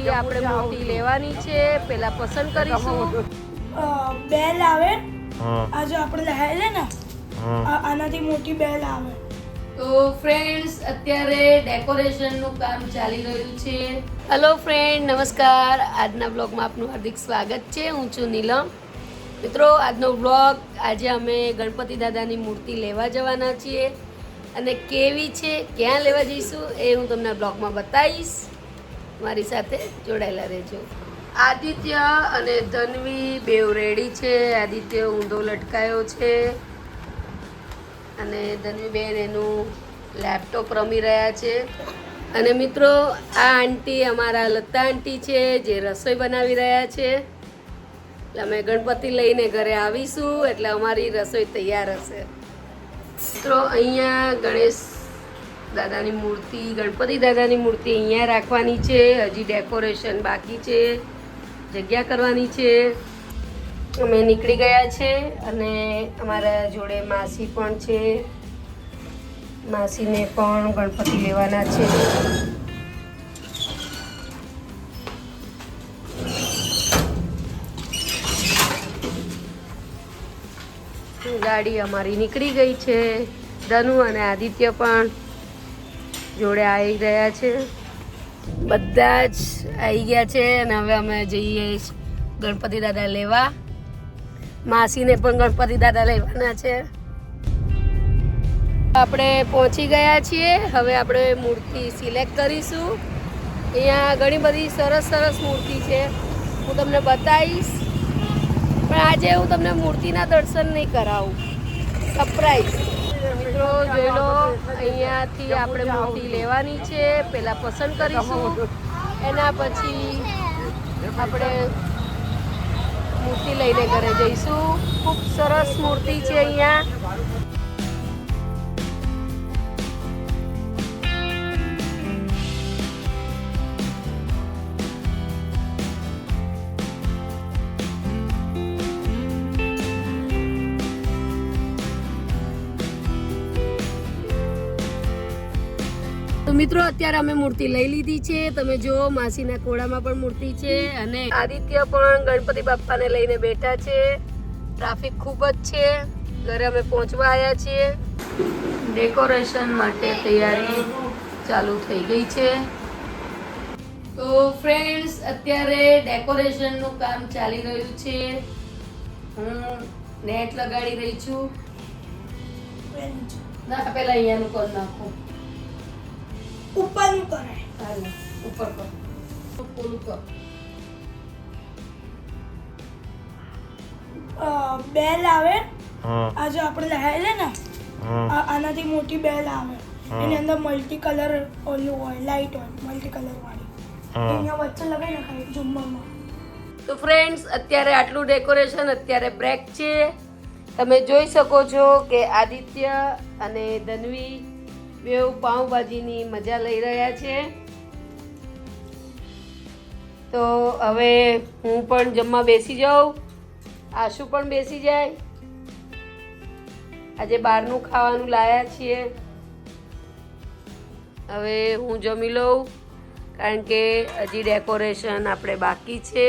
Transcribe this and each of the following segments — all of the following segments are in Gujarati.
આંટી આપણે મૂર્તિ લેવાની છે, પેલા પસંદ કરીશું. બેલ આવે આજે આપણે લાવેલે ને આનાથી મોટી બેલ આવે. તો ફ્રેન્ડ્સ અત્યારે ડેકોરેશનનું કામ ચાલી રહ્યું છે. હેલો ફ્રેન્ડ, નમસ્કાર. આજના બ્લોગમાં આપનું હાર્દિક સ્વાગત છે. હું છું નીલમ. મિત્રો, આજનો બ્લોગ, આજે અમે ગણપતિ દાદાની મૂર્તિ લેવા જવાના છીએ અને કેવી છે, ક્યાં લેવા જઈશું એ હું તમને બ્લોગમાં બતાવીશ. મારી સાથે જોડાયેલા રહેજો. આદિત્ય અને ધન્વી બેવ રેડી છે. આદિત્ય ઊંધો લટકાયો છે અને ધન્વીબેન એનું લેપટોપ રમી રહ્યા છે. અને મિત્રો, આ આંટી અમારા લતા આંટી છે જે રસોઈ બનાવી રહ્યા છે. એટલે અમે ગણપતિ લઈને ઘરે આવીશું એટલે અમારી રસોઈ તૈયાર હશે. મિત્રો, અહીંયા ગણેશ દાદાની મૂર્તિ, ગણપતિ દાદાની મૂર્તિ અહીંયા રાખવાની છે. હજી ડેકોરેશન બાકી છે, જગ્યા કરવાની છે. અમે નીકળી ગયા છે અને અમારા જોડે માસી પણ છે. માસીને પણ ગણપતિ લેવાના છે. ગાડી અમારી નીકળી ગઈ છે. ધનુ અને આદિત્ય પણ જોડે આવી રહ્યા છે. બધા જ આવી ગયા છે અને હવે અમે જઈએ ગણપતિ દાદા લેવા. માસીને પણ ગણપતિ દાદા લેવાના છે. આપણે પહોંચી ગયા છીએ. હવે આપણે મૂર્તિ સિલેક્ટ કરીશું. અહીંયા ઘણી બધી સરસ સરસ મૂર્તિ છે, હું તમને બતાવીશ. પણ આજે હું તમને મૂર્તિના દર્શન નહીં કરાવું, સરપ્રાઈઝ. મિત્રો જોઈ લો, અહીંયાથી આપણે મૂર્તિ લેવાની છે. પહેલાં પસંદ કરીશું, એના પછી આપણે મૂર્તિ લઈને ઘરે જઈશું. ખૂબ સરસ મૂર્તિ છે અહીંયા. તો મિત્રો, અત્યારે અમે મૂર્તિ લઈ લીધી છે. તમે જો, માસીના ખોળામાં પણ મૂર્તિ છે અને આદિત્ય પણ ગણપતિ બાપ્પાને લઈને બેઠા છે. ટ્રાફિક ખૂબ જ છે. ઘરે અમે પહોંચવા આવ્યા છીએ. ડેકોરેશન માટે તૈયારી ચાલુ થઈ ગઈ છે. તો ફ્રેન્ડ્સ, અત્યારે ડેકોરેશનનું કામ ચાલી રહ્યું છે. હું નેટ લગાડી રહી છું. ના, પેલા અહીંયાનું કરી નાખું. ઉપરનું કરાય. સારું, ઉપર કર, પૂરું કર. બેલ આવે આજે આપણે લાવેલે ને આનાથી મોટી બેલ આવે. એની અંદર મલ્ટી કલર ઓલું હોય, લાઈટ હોય, મલ્ટી કલર વાળી. અહીંયા વચ્ચે લગાવી નખાય ઝુમ્મરમાં. તો ફ્રેન્ડ્સ, અત્યારે આટલું ડેકોરેશન, અત્યારે બ્રેક છે. તમે જોઈ શકો છો કે આદિત્ય અને ધન્વી બેઉ પાઉંભાજીની મજા લઈ રહ્યા છે. તો હવે હું પણ જમવા બેસી જાઉં, આશુ પણ બેસી જાય. આજે બહારનું ખાવાનું લાયા છીએ. હવે હું જમી લઉં, કારણ કે હજી ડેકોરેશન આપણે બાકી છે.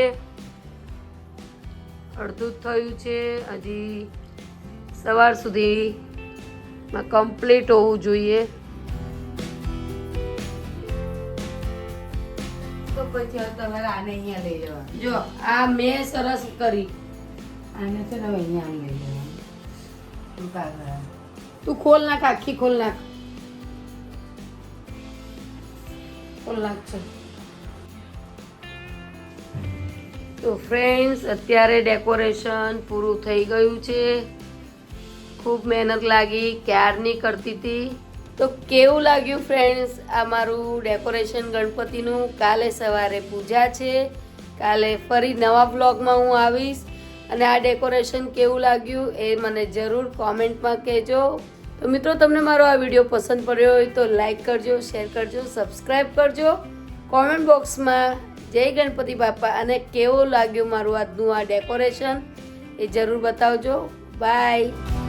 અડધું જ થયું છે. હજી સવાર સુધીમાં કમ્પ્લીટ હોવું જોઈએ. તો પછી તમારે આને અહીંયા લઈ જવા. જો, આ મેં સરસ કરી. આને છે ને અહીંયા લઈ જવાનું. તું ખોલ નાખ, આખી ખોલ નાખ. ખોલ નાખ છે. તો ફ્રેન્ડ્સ, અત્યારે ડેકોરેશન પૂરું થઈ ગયું છે. ખૂબ મહેનત લાગી, ક્યારની કરતી હતી. તો કેવું લાગ્યું ફ્રેન્ડ્સ આ મારું ડેકોરેશન ગણપતિનું? કાલે સવારે પૂજા છે. કાલે ફરી નવા બ્લોગમાં હું આવીશ. અને આ ડેકોરેશન કેવું લાગ્યું એ મને જરૂર કોમેન્ટમાં કહેજો. તો મિત્રો, તમને મારો આ વિડીયો પસંદ પડ્યો હોય તો લાઈક કરજો, શેર કરજો, સબસ્ક્રાઈબ કરજો. કોમેન્ટ બોક્સમાં જય ગણપતિ બાપા અને કેવું લાગ્યું મારું આજનું આ ડેકોરેશન એ જરૂર બતાવજો. બાય.